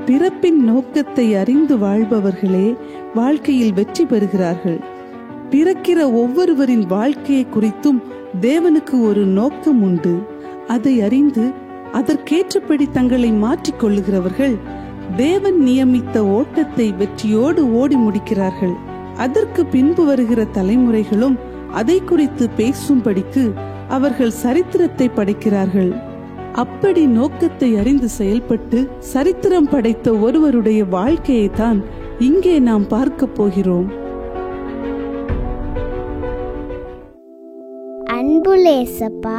பிறப்பின் நோக்கத்தை அறிந்து வாழ்பவர்களே வாழ்க்கையில் வெற்றி பெறுகிறார்கள். பிறக்கிற ஒவ்வொருவரின் வாழ்க்கையை குறித்தும் தேவனுக்கு ஒரு நோக்கம் உண்டு. அதை அறிந்து அதற்கேற்றபடி தங்களை மாற்றிக்கொள்ளுகிறவர்கள் தேவன் நியமித்த ஓட்டத்தை வெற்றியோடு ஓடி முடிக்கிறார்கள். அதற்கு பின்பு வருகிற தலைமுறைகளும் அதை குறித்து பேசும்படிக்கு அவர்கள் சரித்திரத்தை படைக்கிறார்கள். அப்படி நோக்கத்தை அறிந்து செயல்பட்டு சரித்திரம் படைத்த ஒருவருடைய வாழ்க்கையை தான் இங்கே நாம் பார்க்க போகிறோம். அன்புலேசப்பா,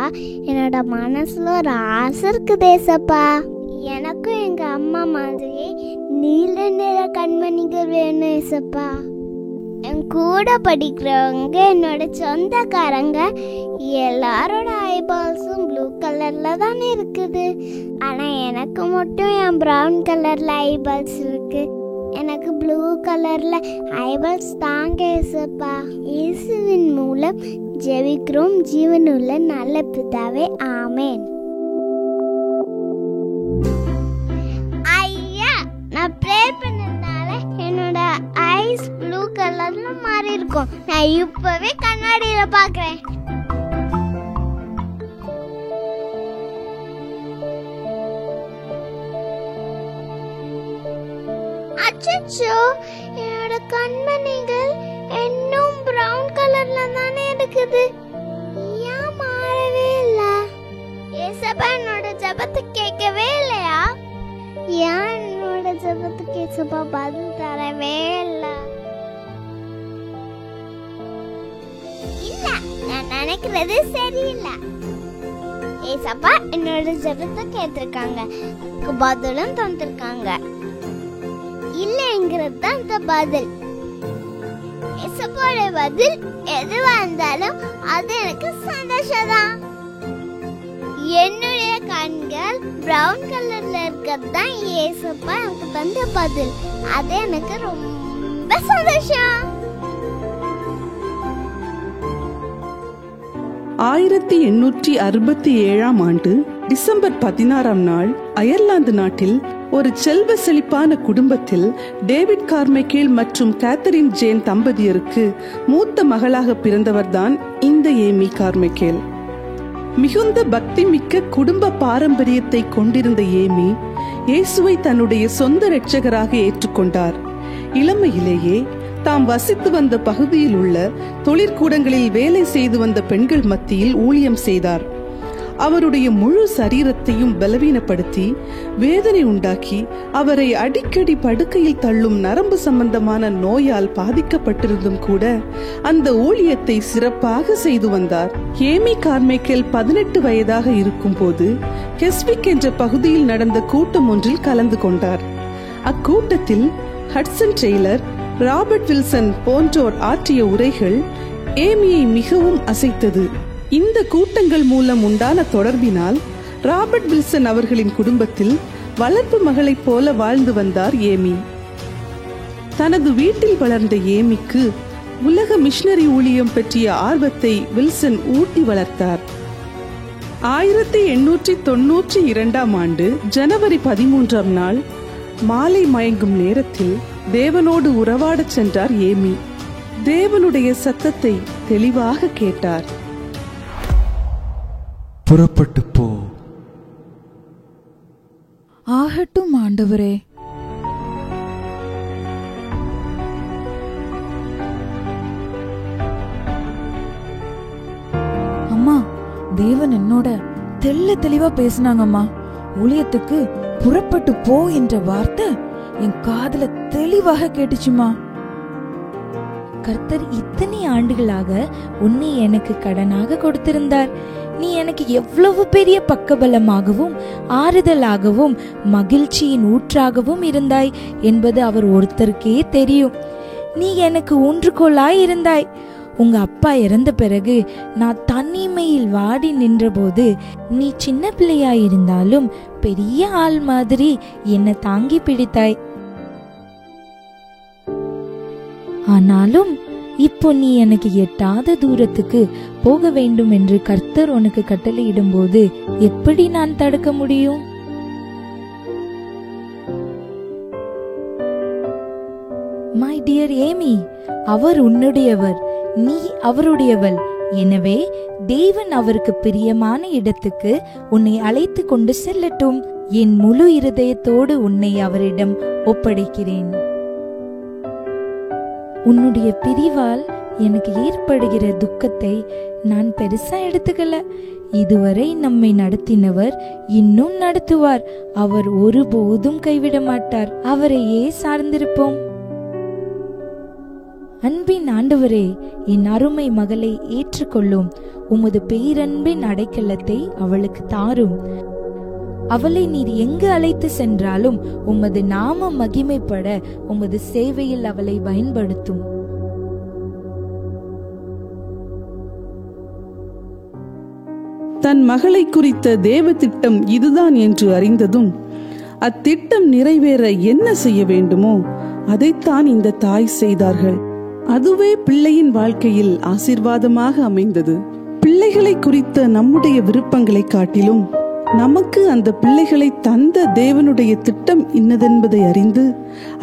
என்னோட மனசுல ஒரு ஆசை இருக்குதேசப்பா. எனக்கும் எங்க அம்மா மாதிரியே நீல நிற கண்மணிகள் வேணும் ஏசப்பா. என் கூட படிக்கிறவங்க, என்னோட சொந்தக்காரங்க எல்லாரோட ஐபால்ஸும் ப்ளூ கலர்ல தான் இருக்குது. ஆனா எனக்கு மட்டும் என் ப்ரௌன் கலர்ல ஐபால்ஸ் இருக்கு. எனக்கு ப்ளூ கலர்ல ஐபால்ஸ் தாங்க ஏசப்பா. இயேசுவின் மூலம் ஜெபிக்கிறோம் ஜீவனுள்ள நல்ல பிதாவே, ஆமேன். ஐயா, நான் ப்ரே பண்ணதால என்னோட ஐஸ் ப்ளூ கலர்ல மாறி இருக்கும். நான் இப்பவே கண்ணாடியில பாக்குறேன். அச்சச்சோ, என்னோட கண்மணிகள் இன்னும் பிரவுன் கலர்ல தானே இருக்குது. ஏன் மாறவே இல்ல? ஏசப்பா என்னோட ஜெபத்தை கேட்கவே இல்லையா? ஏன் என்னோட ஜெபத்துக்கு ஏசப்பா பதில் தரவே இல்ல? இல்ல, நான் நினைக்கிறது சரியில்லை. ஏசப்பா என்னோட ஜெபத்தை கேட்டிருக்காங்க, பதிலும் தந்திருக்காங்க. இல்லைங்கிறது தான் இந்த பதில். ஏசப்பாவோட பதில் எதுவா இருந்தாலும் அது எனக்கு சந்தோஷம் தான். என்னுடைய கண்கள் பிரவுன் கலர்ல இருக்கிறது தான் ஏசப்பா எனக்கு தந்த பதில். அது எனக்கு ரொம்ப சந்தோஷம். 1867 ஆண்டு டிசம்பர் 16 நாள் அயர்லாந்து நாட்டில் ஒரு செல்வ செழிப்பான குடும்பத்தில் டேவிட் கார்மைக்கேல் மற்றும் கேத்தரின் ஜேன் தம்பதியருக்கு மூத்த மகளாக பிறந்தவர்தான் இந்த ஏமி கார்மைக்கேல். மிகுந்த பக்தி மிக்க குடும்ப பாரம்பரியத்தை கொண்டிருந்த ஏமி இயேசுவை தன்னுடைய சொந்த இரட்சகராக ஏற்றுக்கொண்டார். இளமையிலேயே தாம் வசித்து வந்த பகுதியில் உள்ள தொழிற்கூடங்களில் வேலை செய்து வந்த பெண்கள் மத்தியில் ஊழியம் செய்தார். அவருடைய முழு சரீரத்தையும் பலவீனப்படுத்தி வேதனை உண்டாக்கி அவரை அடிக்கடி படுக்கையில் தள்ளும் நரம்பு சம்பந்தமான நோயால் பாதிக்கப்பட்டிருந்தும் கூட அந்த ஊழியத்தை சிறப்பாக செய்து வந்தார். ஏமி கார்மைக்கேல் 18 வயதாக இருக்கும் போது கெஸ்விக் என்ற பகுதியில் நடந்த கூட்டம் ஒன்றில் கலந்து கொண்டார். அக்கூட்டத்தில் ஹட்சன் டெய்லர், ராபர்ட் வில்சன் போன்றோர் ஆற்றிய உரைகள் ஏமியை மிகவும் அசைத்தது. இந்த கூட்டங்கள் மூலம் உண்டான தொடர்பினால் ராபர்ட் வில்சன் அவர்களின் குடும்பத்தில் வளர்ப்பு மகளைப் போல வாழ்ந்து வந்தார் ஏமி. தனது வீட்டில் வளர்ந்த ஏமிக்கு உலக மிஷனரி ஊழியம் பற்றிய ஆர்வத்தை வில்சன் ஊட்டி வளர்த்தார். 1892 ஆண்டு ஜனவரி 13 நாள் மாலை மயங்கும் நேரத்தில் தேவனோடு உறவாடச் சென்றார் ஏமி. தேவனுடைய சத்தத்தை தெளிவாக கேட்டார். புறப்பட்டு போ. ஆகட்டும் ஆண்டவரே. அம்மா, தேவன் என்னோட தெளிவா பேசினாங்கம்மா. ஊழியத்துக்கு புறப்பட்டு போ என்ற வார்த்தை என் காதுல தெளிவாக கேட்டுச்சுமா. கர்த்தர் இத்தனை ஆண்டுகளாக உன்னை எனக்கு கடனாக கொடுத்திருந்தார். நீ எனக்கு எவ்வளவு பெரிய பக்கபலமாகவும் ஆறுதலாகவும் மகிழ்ச்சியின் ஊற்றாகவும் இருந்தாய் என்பது அவர் ஒருத்தருக்கே தெரியும். நீ எனக்கு ஊன்றுகோலாய் இருந்தாய். உங்க அப்பா இறந்த பிறகு நான் தனிமையில் வாடி நின்றபோது நீ சின்ன பிள்ளையாயிருந்தாலும் பெரிய ஆள் மாதிரி என்னை தாங்கி பிடித்தாய். ஆனாலும் இப்போ நீ எனக்கு எட்டாத தூரத்துக்கு போக வேண்டும் என்று கர்த்தர் உனக்கு கட்டளையிடும் போது எப்படி நான் தடுக்க முடியும்? மை டியர் ஏமி, அவர் உன்னுடையவர், நீ அவருடையவள். எனவே தேவன் அவருக்கு பிரியமான இடத்துக்கு உன்னை அழைத்து கொண்டு செல்லட்டும். என் முழு இருதயத்தோடு உன்னை அவரிடம் ஒப்படைக்கிறேன். உன்னுடைய பிரிவால் எனக்கு ஏற்படுகிற துக்கத்தை நான் பெருசா எடுத்துக்கல. இதுவரை நம்மை நடத்தினவர் இன்னும் நடத்துவார். அவர் ஒருபோதும் கைவிட மாட்டார். அவரையே சார்ந்திருப்போம். அன்பின் ஆண்டவரே, என் அருமை மகளை ஏற்றுக்கொள்ளும். உமது பேரன்பின் அடைக்கலத்தை அவளுக்கு தாரும். அவளை நீர் எங்கு அழைத்து சென்றாலும் உமது நாம மகிமைப்பட உமது சேவையில் அவளை பயன்படுத்தும். தன் மகளை குறித்த தேவ திட்டம் இதுதான் என்று அறிந்ததும் அத்திட்டம் நிறைவேற என்ன செய்ய வேண்டுமோ அதைத்தான் இந்த தாய் செய்தார்கள். அதுவே பிள்ளையின் வாழ்க்கையில் ஆசீர்வாதமாக அமைந்தது. பிள்ளைகளை குறித்த நம்முடைய விருப்பங்களை காட்டிலும் நமக்கு அந்த பிள்ளைகளை தந்த தேவனுடைய திட்டம் இன்னதென்பதை அறிந்து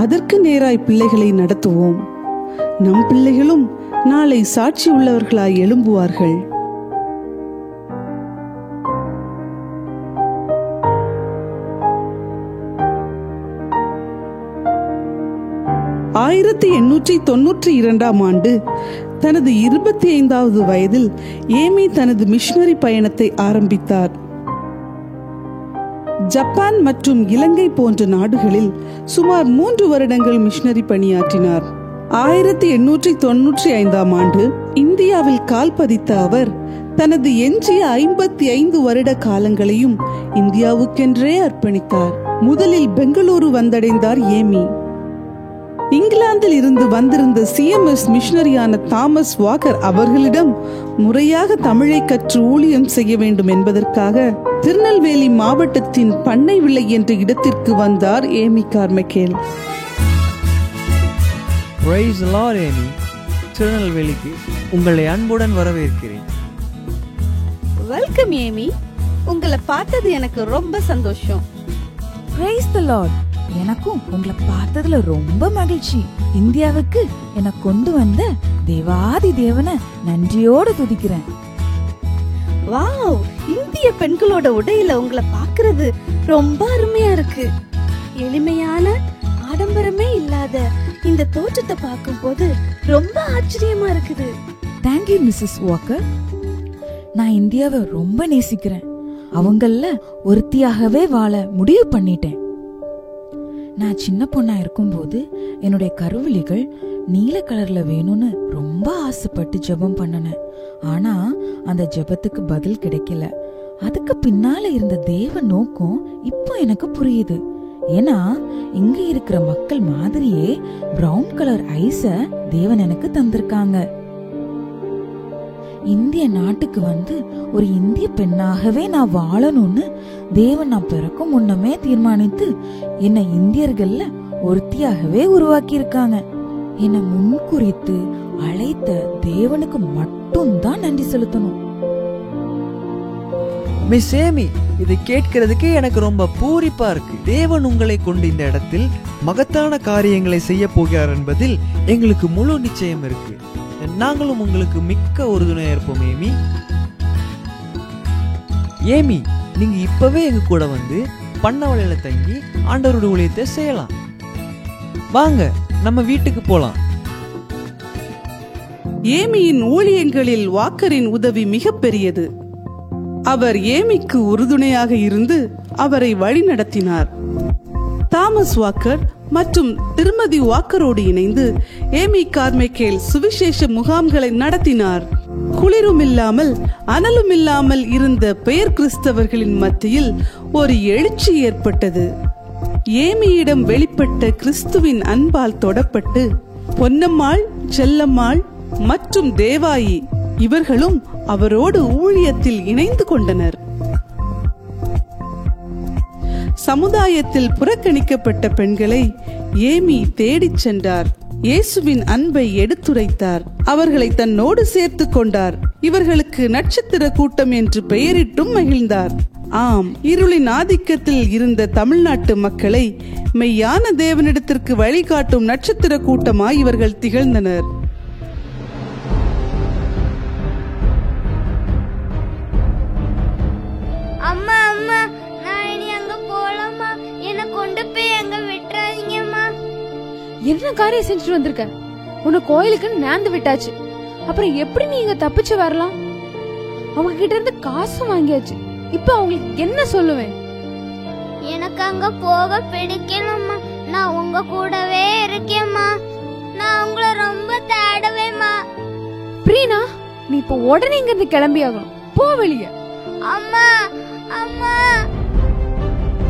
அதற்கு நேராய் பிள்ளைகளை நடத்துவோம். நம் பிள்ளைகளும் நாளை சாட்சி உள்ளவர்களாய் எழும்புவார்கள். ஆயிரத்தி 892 ஆண்டு தனது 25வது வயதில் ஏமி தனது மிஷனரி பயணத்தை ஆரம்பித்தார். ஜப்பான் மற்றும் இலங்கை போன்ற நாடுகளில் சுமார் 3 வருடங்கள் மிஷனரி பணியாற்றினார். 1895 ஆண்டு இந்தியாவில் கால் பதித்த அவர் தனது எஞ்சிய 55 வருட காலங்களையும் இந்தியாவுக்கென்றே அர்ப்பணித்தார். முதலில் பெங்களூரு வந்தடைந்தார் ஏமி. இங்கிலாந்தில் இருந்து வந்திருந்த சிஎம்எஸ் மிஷனரியான தாமஸ் வாக்கர் அவர்களிடம் முறையாக தமிழை கற்று ஊழியம் செய்ய வேண்டும் என்பதற்காக திருநெல்வேலி மாவட்டத்தின் பண்ணை விளை என்ற இடத்திற்கு வந்தார் Amy Carmichael. Praise the Lord, Amy. திருநெல்வேலிக்கு உங்களை அன்புடன் வரவேற்கிறேன். வெல்கம் ஏமி, உங்களை பார்த்தது எனக்கு ரொம்ப சந்தோஷம். Praise the Lord. எனக்கும் உங்களை பார்த்ததுல ரொம்ப மகிழ்ச்சி. இந்தியாவுக்கு என்னை கொண்டு வந்த தேவாதி தேவனை நன்றியோடு துதிக்கிறேன். வாவ், இந்திய பெண்களோட உடையில உங்களை பார்க்கிறது ரொம்ப அருமையா இருக்கு. எளிமையான ஆடம்பரமே இல்லாத இந்த தோற்றத்தை பார்க்கும் போது ரொம்ப ஆச்சரியமா இருக்குது. Thank you Mrs Walker. நான் இந்தியாவை ரொம்ப நேசிக்கிறேன். அவங்கள ஒருத்தியாகவே வாழ முடிவு பண்ணிட்டேன். நான் சின்ன பொண்ணா இருக்கும்போது என்னுடைய கருவிழிகள் நீல கலர்ல வேணும்னு ரொம்ப ஆசைப்பட்டு ஜெபம் பண்ணினேன். ஆனா அந்த ஜெபத்துக்கு பதில் கிடைக்கல. அதுக்கு பின்னால இருந்த தேவ நோக்கம் இப்போ எனக்கு புரியுது. ஏன்னா இங்க இருக்கிற மக்கள் மாதிரியே பிரவுன் கலர் ஐஸ தேவன் எனக்கு தந்திருக்காங்க. இந்திய நாட்டுக்கு வந்து ஒரு இந்திய பெண்ணாகவே நான் வாழணும்னு தேவன் நான் பிறக்கும் முன்னமே தீர்மானித்து என்னை இந்தியர்கள்ல ஒருத்தியாகவே உருவாக்கி இருக்காங்க. என்னை முன்குறித்து அழைத்த தேவனுக்கு மட்டும்தான் நன்றி செலுத்தணும். மிஸ் ஏமி, இதை கேட்கிறதுக்கு எனக்கு ரொம்ப பூரிப்பா இருக்கு. தேவன் உங்களை கொண்டு இந்த இடத்தில் மகத்தான காரியங்களை செய்ய போகிறார் என்பதில் எங்களுக்கு முழு நிச்சயம் இருக்கு. நாங்களும் உங்களுக்கு மிக்க உறுதுணையா இருப்போம் ஏமி. ஏமி, நீங்க இப்பவே எங்க கூட வந்து பண்ணவளையில தங்கி ஆண்டவருடைய ஊழியத்தை செய்யலாம். வாங்க, நம்ம வீட்டுக்கு போலாம். ஏமியின் ஊழியங்களில் வாக்கரின் உதவி மிக பெரியது. அவர் ஏமிக்கு உறுதுணையாக இருந்து அவரை வழிநடத்தினார். தாமஸ் வாக்கர் மற்றும் திருமதி வாக்கரோடு இணைந்து ஏமி கார்மைக்கேல் சுவிசேஷ முகாம்களை நடத்தினார். குளிரும் இல்லாமல் அனலும் இல்லாமல் இருந்த பெயர் கிறிஸ்தவர்களின் மத்தியில் ஒரு எழுச்சி ஏற்பட்டது. ஏமியிடம் வெளிப்பட்ட கிறிஸ்துவின் அன்பால் தொடப்பட்டு பொன்னம்மாள், செல்லம்மாள் மற்றும் தேவாயி இவர்களும் அவரோடு ஊழியத்தில் இணைந்து கொண்டனர். சமுதாயத்தில் புறக்கணிக்கப்பட்ட பெண்களை ஏமி தேடிச் சென்றார். இயேசுவின் அன்பை எடுத்துரைத்தார். அவர்களை தன்னோடு சேர்த்து கொண்டார். இவர்களுக்கு நட்சத்திர கூட்டம் என்று பெயரிட்டும் மகிழ்ந்தார். ஆம், இருளின் ஆதிக்கத்தில் இருந்த தமிழ்நாட்டு மக்களை மெய்யான தேவனிடத்திற்கு வழிகாட்டும் நட்சத்திர கூட்டமாய் இவர்கள் திகழ்ந்தனர். அம்மா அம்மா, நான் இனி அங்க போலாமா? என்ன கொண்டு போய் அங்க விட்டுறாதீங்கம்மா. என்ன காரியம் செஞ்சுட்டு வந்திருக்க? உன்னை கோயிலுக்கு நேர்ந்து விட்டாச்சு, அப்புறம் எப்படி நீங்க தப்பிச்சு வரலாம்? அவங்க கிட்ட இருந்து காசு வாங்கியாச்சு, இப்ப அவங்களுக்கு என்ன சொல்லுவேன்? எனக்கு அங்க போக பிடிக்கலம்மா. நான் உங்க கூடவே இருக்கேம்மா. நான் உங்களை ரொம்ப தேடுவேம்மா. பிரீனா, நீ இப்ப உடனே இங்க இருந்து கிளம்பி ஆகணும். போ வெளியே. அம்மா அம்மா.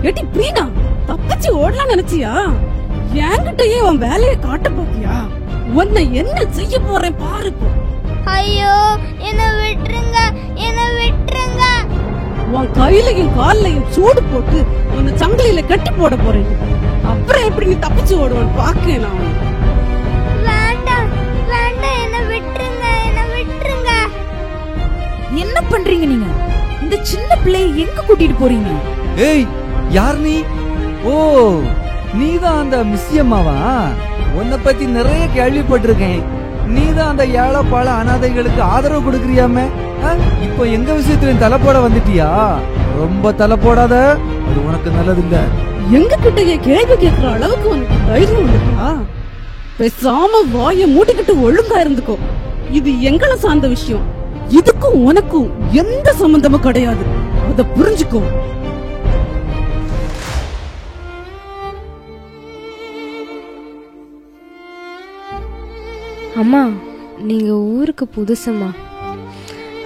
ஏடி பிரீனா, தப்பிச்சு ஓடலாம் நினைச்சியா? என்கிட்டயே உன் வேலையை காட்ட போக்கியா? உன்னை என்ன செய்ய போறேன் பாரு. ஐயோ, என்ன விட்டுருங்க, என்ன விட்டுருங்க. உன் கையிலையும் காலையும் சூடு போட்டு உன்னை சங்கிலியில கட்டி போட போறேன். அப்புறம் எப்படி நீ தப்பிச்சு ஓடுவான்னு பாக்கேன் நான். வேண்டாம் வேண்டாம், என்ன விட்டுருங்க, என்ன விட்டுருங்க. என்ன பண்றீங்க நீங்க? இந்த சின்ன பிள்ளையை எங்க கூட்டிட்டு போறீங்க? ஏய், யார் நீ? ஓ, நீதான் அந்த மிஸ்யம்மாவா? உன்னை பத்தி நிறைய கேள்விப்பட்டிருக்கேன். நீதான் அந்த ஏழைப்பாழ அனாதைகளுக்கு ஆதரவு கொடுக்கறியாமே. இப்போ எங்க விஷயத்துல தலை போட வந்துட்டியா? ரொம்ப தலை போடாத, அது உனக்கு நல்லது இல்ல. எங்க கிட்ட கேள்வி கேட்கிற அளவுக்கு உனக்கு தைரியம் இருக்கா? பேசாம வாயை மூடிக்கிட்டு ஒழுங்கா இருந்துக்கோ. இது எங்களை சார்ந்த விஷயம். இதுக்கும் உனக்கும் எந்த சம்பந்தமும் கிடையாது. அத புரிஞ்சுக்கோ. அம்மா, நீங்க ஊருக்கு புதுசுமா,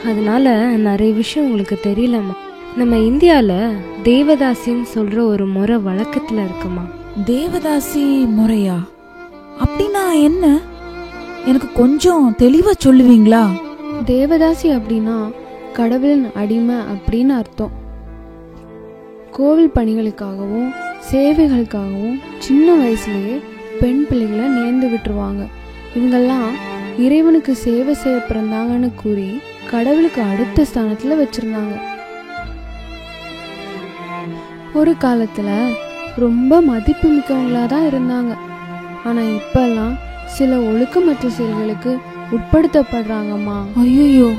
அதனால நிறைய விஷயம் உங்களுக்கு தெரியலம்மா. நம்ம இந்தியால தேவதாசின்னு சொல்ற ஒரு முறை வழக்கத்துல இருக்குமா. தேவதாசி முறையா? அப்படின்னா என்ன? எனக்கு கொஞ்சம் தெளிவா சொல்லுவீங்களா? தேவதாசி அப்படின்னா கடவுளின் அடிமை அப்படின்னு அர்த்தம். கோவில் பணிகளுக்காகவும் சேவைகளுக்காகவும் சின்ன வயசுலயே பெண் பிள்ளைகளை நேர்ந்து விட்டுருவாங்க. இவங்கெல்லாம் இறைவனுக்கு சேவை செய்ய பிறந்தாங்கன்னு கூறி கடவுளுக்கு அடுத்த ஸ்தானத்துல வச்சிருந்தாங்க. ஒரு காலத்துல ரொம்ப மதிப்பு மிக்கவங்களா தான் இருந்தாங்க. ஆனா இப்பெல்லாம் சில ஒழுக்கமற்ற செயல்களுக்கு உட்படுத்தப்படுறாங்கம்மா. ஐயோ,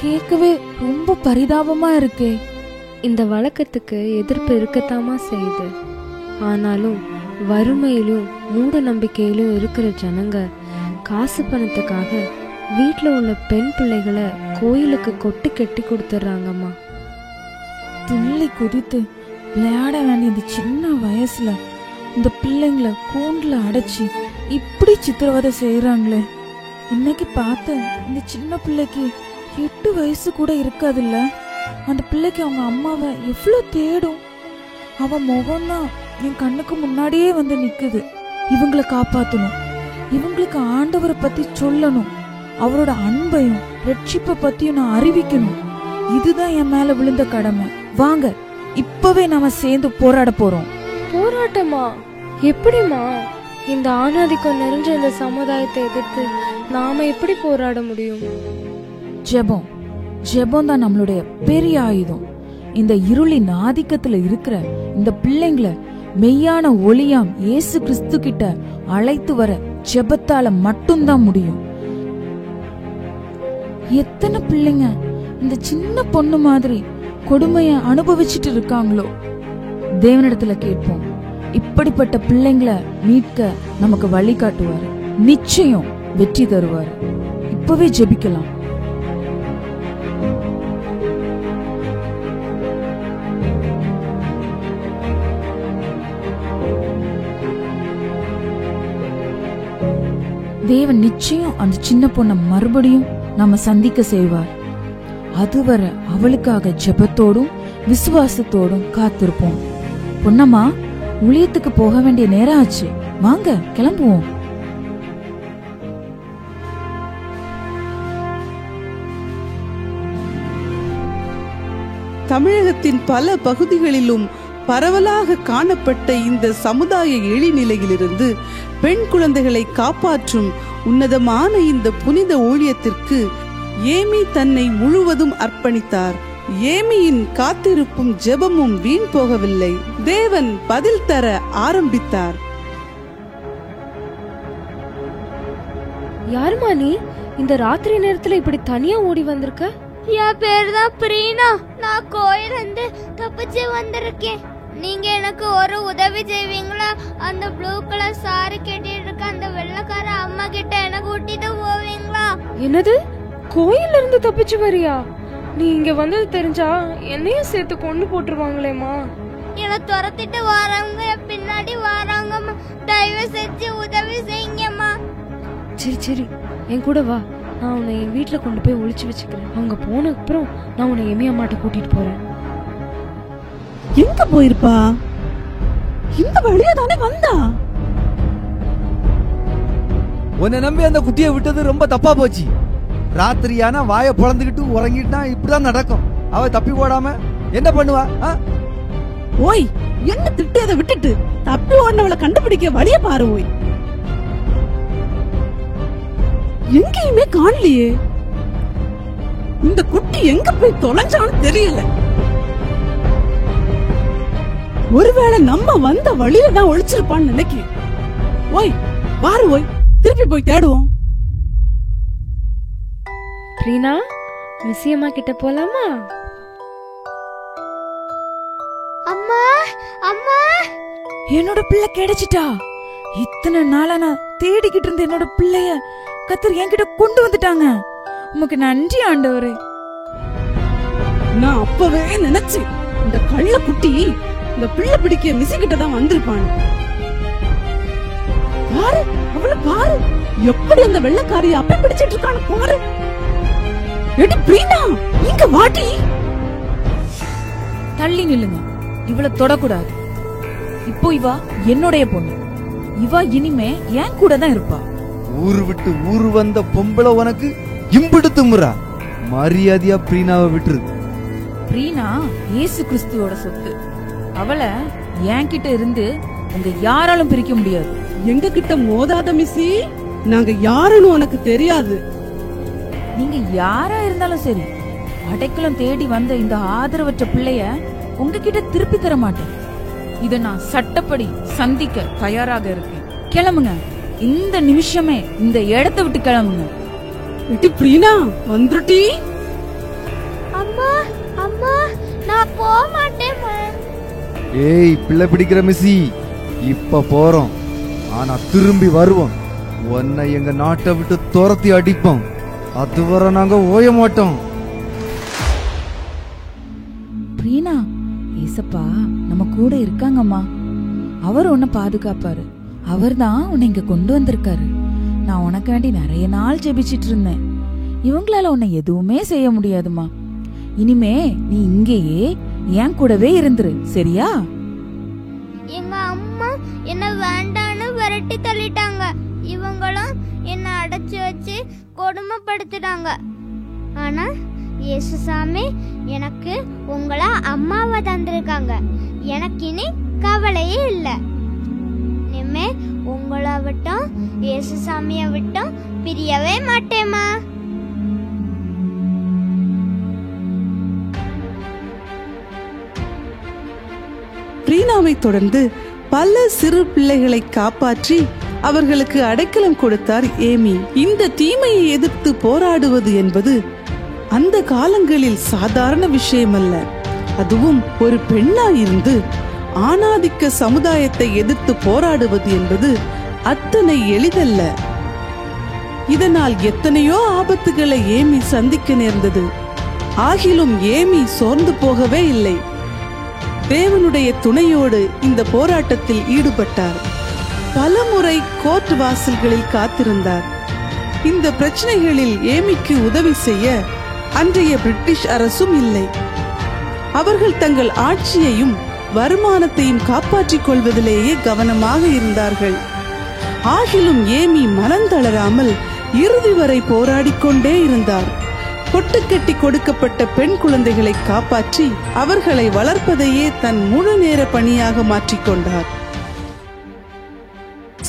கேட்கவே ரொம்ப பரிதாபமா இருக்கே. இந்த வழக்கத்துக்கு எதிர்ப்பு இருக்கத்தாமா செய்யுது. ஆனாலும் வறுமையிலும் மூட நம்பிக்கையிலும் இருக்கிற ஜனங்க காசு பணத்துக்காக வீட்டுல உள்ள பெண் பிள்ளைகளை கோயிலுக்கு கொட்டி கட்டி கொடுத்துட்றாங்கம்மா. துள்ளி குதித்து விளையாட வேண்டிய இந்த சின்ன வயசுல இந்த பிள்ளைங்களை கூண்டுல அடைச்சி இப்படி சித்திரவதை செய்யறாங்களே. இன்னைக்கு பார்த்த இந்த சின்ன பிள்ளைக்கு 8 வயசு கூட இருக்காதுல்ல. அந்த பிள்ளைக்கு அவங்க அம்மாவை எவ்வளவு தேடும். அவ முகம்தான் என் கண்ணுக்கு முன்னாடியே வந்து நிக்குது. இவங்களை காப்பாத்தணும், இவங்களுக்கு ஆண்டவரை பத்தி சொல்லணும், அவரோட அன்பையும் ரட்சிப்பை பத்தியும் நான் அறிவிக்கணும். இதுதான் என் மேல விழுந்த கடமை. வாங்க, இப்பவே நாம சேர்ந்து போராட போறோம். போராட்டமா? எப்படிமா? இந்த ஆணாதிக்கம் நிறைஞ்ச இந்த சமுதாயத்தை எதிர்த்து நாம எப்படி போராட முடியும்? ஜெபம். ஜெபம் தான் நம்மளுடைய பெரிய ஆயுதம். இந்த இருளின் ஆதிக்கத்துல இருக்கிற இந்த பிள்ளைங்களை மெய்யான ஒளியாம் இயேசு கிறிஸ்து கிட்ட அழைத்து வர ஜெபத்தால மட்டும்தான் முடியும். எத்தனை பிள்ளைங்க இந்த சின்ன பொண்ணு மாதிரி கொடுமைய அனுபவிச்சுட்டு இருக்காங்களோ. தேவனிடத்துல கேட்போம். இப்படிப்பட்ட பிள்ளைங்களை மீட்க நமக்கு வழி காட்டுவாரு. நிச்சயம் வெற்றி தருவாரு. இப்பவே ஜெபிக்கலாம். தேவன் நிச்சயம் அந்த சின்ன பொண்ணை மறுபடியும் நாம சந்திக்க செய்வார். அதுவரை அவளுக்காக ஜெபத்தோடும் விசுவாசத்தோடும் காத்திருப்போம். பொன்னம்மா, ஊழியத்துக்கு போக வேண்டிய நேரம் ஆச்சு. வாங்க கிளம்புவோம். தமிழகத்தின் பல பகுதிகளிலும் பரவலாக காணப்பட்ட இந்த சமுதாய எழிநிலையிலிருந்து பெண் குழந்தைகளை காப்பாற்றும் உன்னதமான இந்த புனித ஊழியத்திற்கு ஏமி தன்னை முழுவதும் அர்ப்பணித்தார். ஏமியின் காத்திருப்பும் ஜெபமும் வீண் போகவில்லை. தேவன் பதில் தர ஆரம்பித்தார். யாருமா நீ? இந்த ராத்திரி நேரத்துல இப்படி தனியா ஓடி வந்திருக்க? என் பேர் தான் பிரீனா. நான் கோயில இருந்து தப்பிச்சு வந்திருக்கேன். நீங்க எனக்கு ஒரு உதவி செய்வீங்களா? அந்த ப்ளூ கலர் சாரி கட்டிட்டு இருக்க அந்த வெள்ளைக்கார அம்மா கிட்ட எனக்கு கூட்டிட்டு போவீங்களா? என்னது, கோயில்ல இருந்து தப்பிச்சு வரியா? நீ இங்க வந்தது தெரிஞ்சா என்னையும் சேர்த்து கொண்டு போட்டுருவாங்களேம்மா. என்னை துரத்திட்டு வராங்க, பின்னாடி வராங்கம்மா. தயவு செஞ்சு உதவி செய்யுங்கம்மா. சரி சரி, என் கூட வா. நான் உன்னை என் வீட்டுல கொண்டு போய் ஒளிச்சு வச்சுக்கிறேன். அவங்க போன அப்புறம் நான் உன்னை எமி அம்மாட்ட கூட்டிட்டு போறேன். எங்க போயிருப்பா? இந்த வழியா தானே வந்தா. உன்னை நம்பி அந்த குட்டியை விட்டது ரொம்ப தப்பா போச்சு. ராத்திரியானா வாயை பொளந்துக்கிட்டு உறங்கிட்டா இப்படிதான் நடக்கும். அவ தப்பி போடாம என்ன பண்ணுவா? ஓய், என்ன திட்டியதை விட்டுட்டு தப்பி ஓடினவளை கண்டுபிடிக்க வழிய பாரு. ஓய், எங்கேயுமே காணலையே. இந்த குட்டி எங்க போய் தொலைஞ்சான்னு தெரியல. ஒருவேளை நம்ம வந்த வழியில தான் ஒளிச்சிருப்பான்னு நினைக்கிறேன். ஓய் பாரு, ஓய் திருப்பி போய் தேடுவோம். ரீனா, மிஸ்ஸி அம்மா கிட்ட போலாமா? அம்மா அம்மா, என்னோட பிள்ளை கிடைச்சிட்டா. இத்தனை நாளா நான் தேடிக்கிட்டு இருந்த என்னோட பிள்ளைய கர்த்தர் என்கிட்ட கொண்டு வந்துட்டாங்க. உமக்கு நன்றி ஆண்டவரே. நான் அப்பவே நினைச்சேன், இந்த கள்ள குட்டி இந்த பிள்ளை பிடிக்க மிஸ்ஸி கிட்ட தான் வந்திருப்பான்னு. பாரு, அவளை பாரு, எப்படி அந்த வெள்ளைக்காரிய அப்ப பிடிச்சிட்டு இருக்கான்னு பாரு. எடி பிரீனா, இங்க வாடி. தள்ளி நில்லுங்க, இவளை தொடக்கூடாது. இப்போ இவா என்னுடைய பொண்ணு. இவா இனிமே என் கூட தான் இருப்பா. ஊரு விட்டு ஊரு வந்த பொம்பளை உனக்கு இம்பிடு தும்புறா. மரியாதையா பிரீனாவை விட்டுரு. பிரீனா இயேசு கிறிஸ்துவோட சொத்து. அவளை என்கிட்ட இருந்து உங்க யாராலும் பிரிக்க முடியாது. எங்க கிட்ட மோதாத மிஸ்ஸி, நாங்க யாருன்னு உனக்கு தெரியாது. நீங்க யாரா இருந்தாலும் சரி, அடைக்கலம் தேடி வந்த இந்த ஆதரவற்ற பிள்ளைய உங்ககிட்ட திருப்பி தர மாட்டேன். இத நான் சட்டப்படி சந்திக்க தயாராக இருக்கேன். கிளம்புங்க, இந்த நிமிஷமே இந்த இடத்தை விட்டு கிளம்புங்க. எடி பிரீனா, வந்துட்டி. அம்மா அம்மா, நான் போக மாட்டேன். ஏய் பிள்ளை பிடிக்கிற மிஸ்ஸி, இப்ப போறோம், ஆனா திரும்பி வருவோம். உன்னை எங்க நாட்டை விட்டு துரத்தி அடிப்போம். அதுவரை நாங்க ஓய மாட்டோம். பிரீனா, ஏசப்பா நம்ம கூட இருக்காங்கம்மா. அவர் உன்னை பாதுகாப்பாரு. அவர் தான் உன்னை இங்க கொண்டு வந்திருக்காரு. நான் உனக்கு வேண்டி நிறைய நாள் ஜெபிச்சிட்டு இருந்தேன். இவங்களால உன்னை எதுவுமே செய்ய முடியாதுமா. இனிமே நீ இங்கேயே என் கூடவே இருந்துரு, சரியா? எங்க அம்மா என்ன வேண்டான்னு விரட்டி தள்ளிட்டாங்க. இவங்களும் என்ன அடைச்சு வச்சு கொடுமைப்படுத்திட்டாங்க. ஆனா இயேசுசாமி எனக்கு உங்களை அம்மாவை தந்திருக்காங்க. எனக்கு இனி கவலையே இல்லை. இனிமே உங்களை விட்டும் இயேசுசாமிய விட்டும் பிரியவே மாட்டேமா. பிரீனாவை தொடர்ந்து பல சிறு பிள்ளைகளை காப்பாற்றி அவர்களுக்கு அடைக்கலம் கொடுத்தார் ஏமி. இந்த தீமையை எதிர்த்து போராடுவது என்பது அந்த காலங்களில் சாதாரண விஷயமல்ல. அதுவும் ஒரு பெண்ணாயிருந்து ஆணாதிக்க சமுதாயத்தை எதிர்த்து போராடுவது என்பது அத்தனை எளிதல்ல. இதனால் எத்தனையோ ஆபத்துகளை ஏமி சந்திக்க நேர்ந்தது. ஆகிலும் ஏமி சோர்ந்து போகவே இல்லை. தேவனுடைய துணையோடு இந்த போராட்டத்தில் ஈடுபட்டார். பலமுறை கோர்ட் வாசல்களில் காத்திருந்தார். இந்த பிரச்சனைகளில் ஏமிக்கு உதவி செய்ய அன்றைய பிரிட்டிஷ் அரசும் இல்லை. அவர்கள் தங்கள் ஆட்சியையும் வருமானத்தையும் காப்பாற்றிக் கொள்வதிலேயே கவனமாக இருந்தார்கள். ஆகிலும் ஏமி மனந்தளராமல் இறுதி வரை போராடிக்கொண்டே இருந்தார். கொட்டுக்கட்டி கொடுக்கப்பட்ட பெண் குழந்தைகளை காப்பாற்றி அவர்களை வளர்ப்பதையே தன் முழு நேர பணியாக மாற்றிக்கொண்டார்.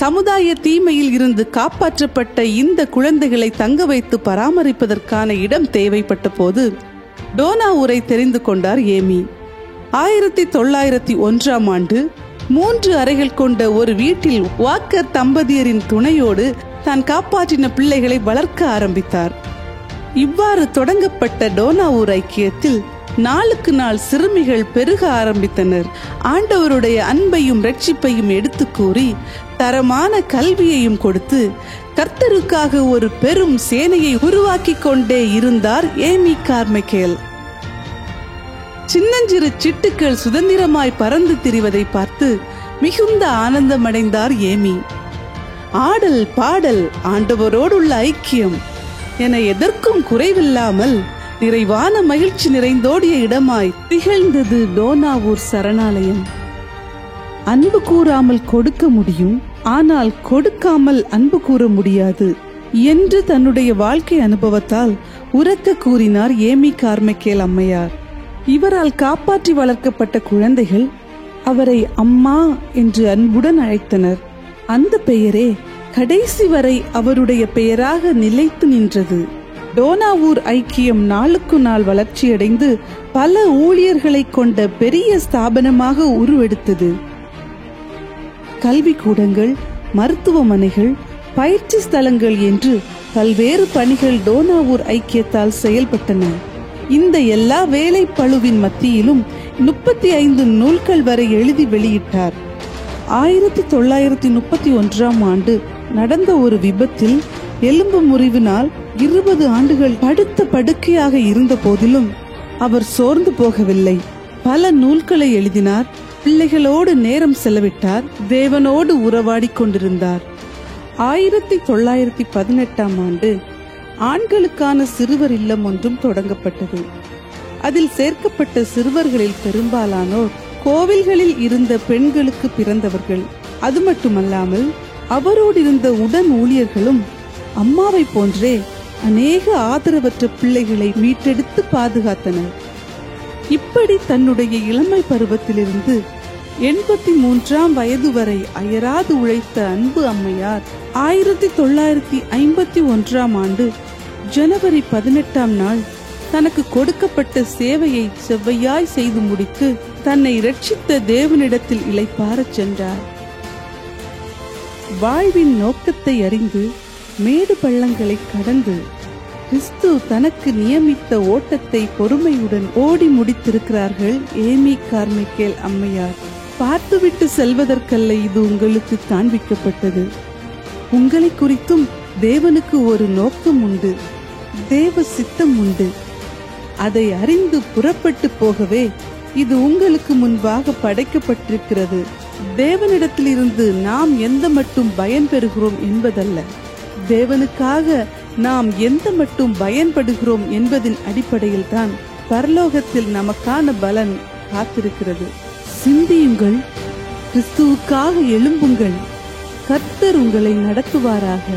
சமுதாய தீமையில் இருந்து காப்பாற்றப்பட்ட இந்த குழந்தைகளை தங்க வைத்து பராமரிப்பதற்கான இடம் தேவைப்பட்ட போது டோனா ஊரை தெரிந்து கொண்டார் ஏமி. 1901ஆம் ஆண்டு 3 அறைகள் கொண்ட ஒரு வீட்டில் வாக்கர் தம்பதியரின் துணையோடு தான் காப்பாற்றின பிள்ளைகளை வளர்க்க ஆரம்பித்தார். இவ்வாறு தொடங்கப்பட்ட டோனா ஊர் ஐக்கியத்தில் நாளுக்கு நாள் சிறுமிகள் பெருக ஆரம்பித்தனர். ஆண்டவருடைய அன்பையும் ரட்சிப்பையும் எடுத்து கூறி தரமான கல்வியையும் கொடுத்து கர்த்தருக்காக ஒரு பெரும் சேனையை உருவாக்கி கொண்டே இருந்தார் ஏமி கார்மைக்கேல். சின்னஞ்சிறு சிட்டுக்கள் சுதந்திரமாய் பறந்து திரிவதை பார்த்து மிகுந்த ஆனந்தமடைந்தார் ஏமி. ஆடல் பாடல் ஆண்டவரோடுள்ள ஐக்கியம் என எதற்கும் குறைவில்லாமல் நிறைவான மகிழ்ச்சி நிறைந்தோடிய இடமாய் திகழ்ந்தது டோனா ஊர் சரணாலயம். அன்பு கூறாமல் கொடுக்க முடியும், ஆனால் கொடுக்காமல் அன்பு கூற முடியாது என்று தன்னுடைய வாழ்க்கை அனுபவத்தால் உரக்க கூறினார் ஏமி கார்மைக்கேல் அம்மையார். இவரால் காப்பாற்றி வளர்க்கப்பட்ட குழந்தைகள் அவரை அம்மா என்று அன்புடன் அழைத்தனர். அந்த பெயரே கடைசி வரை அவருடைய பெயராக நிலைத்து நின்றது. டோனா ஊர் ஐக்கியம் நாளுக்கு நாள் வளர்ச்சியடைந்து பல ஊழியர்களை கொண்ட பெரிய ஸ்தாபனமாக உருவெடுத்தது. கல்விக்கூடங்கள், மருத்துவமனைகள், பயிற்சி ஸ்தலங்கள் என்று பல்வேறு பணிகள் டோனா ஊர் ஐக்கியத்தால் செயல்பட்டன. இந்த எல்லா வேலை பளுவின் மத்தியிலும் 35 நூல்கள் வரை எழுதி வெளியிட்டார். 1931ஆம் ஆண்டு நடந்த ஒரு விபத்தில் எலும்பு முறிவினால் 20 ஆண்டுகள் படுத்த படுக்கையாக இருந்த போதிலும் அவர் சோர்ந்து போகவில்லை. பல நூல்களை எழுதினார், பிள்ளைகளோடு நேரம் செலவிட்டார், தேவனோடு உறவாடி கொண்டிருந்தார். 1918ஆம் ஆண்டு ஆண்களுக்கான சிறுவர் இல்லம் ஒன்றும் தொடங்கப்பட்டது. அதில் சேர்க்கப்பட்ட சிறுவர்களில் பெரும்பாலானோர் கோவில்களில் இருந்த பெண்களுக்கு பிறந்தவர்கள். அது மட்டுமல்லாமல் அவரோடு இருந்த உடன் ஊழியர்களும் அம்மாவை போன்றே அநேக ஆதரவற்ற பிள்ளைகளை மீட்டெடுத்து பாதுகாத்தனர். இப்படி தன்னுடைய இளமை பருவத்திலிருந்து 83ஆம் வயது வரை அயராது உழைத்த அன்பு அம்மையார் 1951ஆம் ஆண்டு ஜனவரி 18ஆம் நாள் தனக்கு கொடுக்கப்பட்ட சேவையை செவ்வையாய் செய்து முடித்து தன்னை இரட்சித்த தேவனிடத்தில் இளைப்பாறச் சென்றார். வாழ்வின் நோக்கத்தை அறிந்து மேடு பள்ளங்களை கடந்து கிறிஸ்து தனக்கு நியமித்த ஓட்டத்தை பொறுமையுடன் ஓடி முடித்திருக்கிறார்கள் ஏமி கார்மைக்கேல் அம்மையார். பார்த்துவிட்டு செல்வதற்கல்ல இது உங்களுக்கு காண்பிக்கப்பட்டது. உங்களை குறித்தும் தேவனுக்கு ஒரு நோக்கம் உண்டு, தேவ சித்தம் உண்டு. அதை அறிந்து புறப்பட்டு போகவே இது உங்களுக்கு முன்பாக படைக்கப்பட்டிருக்கிறது. தேவனிடத்திலிருந்து நாம் எந்த மட்டும் பயன் பெறுகிறோம் என்பதல்ல, தேவனுக்காக நாம் எந்த மட்டும் பயன்படுகிறோம் என்பதின் அடிப்படையில் தான் பரலோகத்தில் நமக்கான பலன் காத்திருக்கிறது. சிந்தியுங்கள், கிறிஸ்துவுக்காக எழும்புங்கள், கர்த்தர் உங்களை நடத்துவாராக.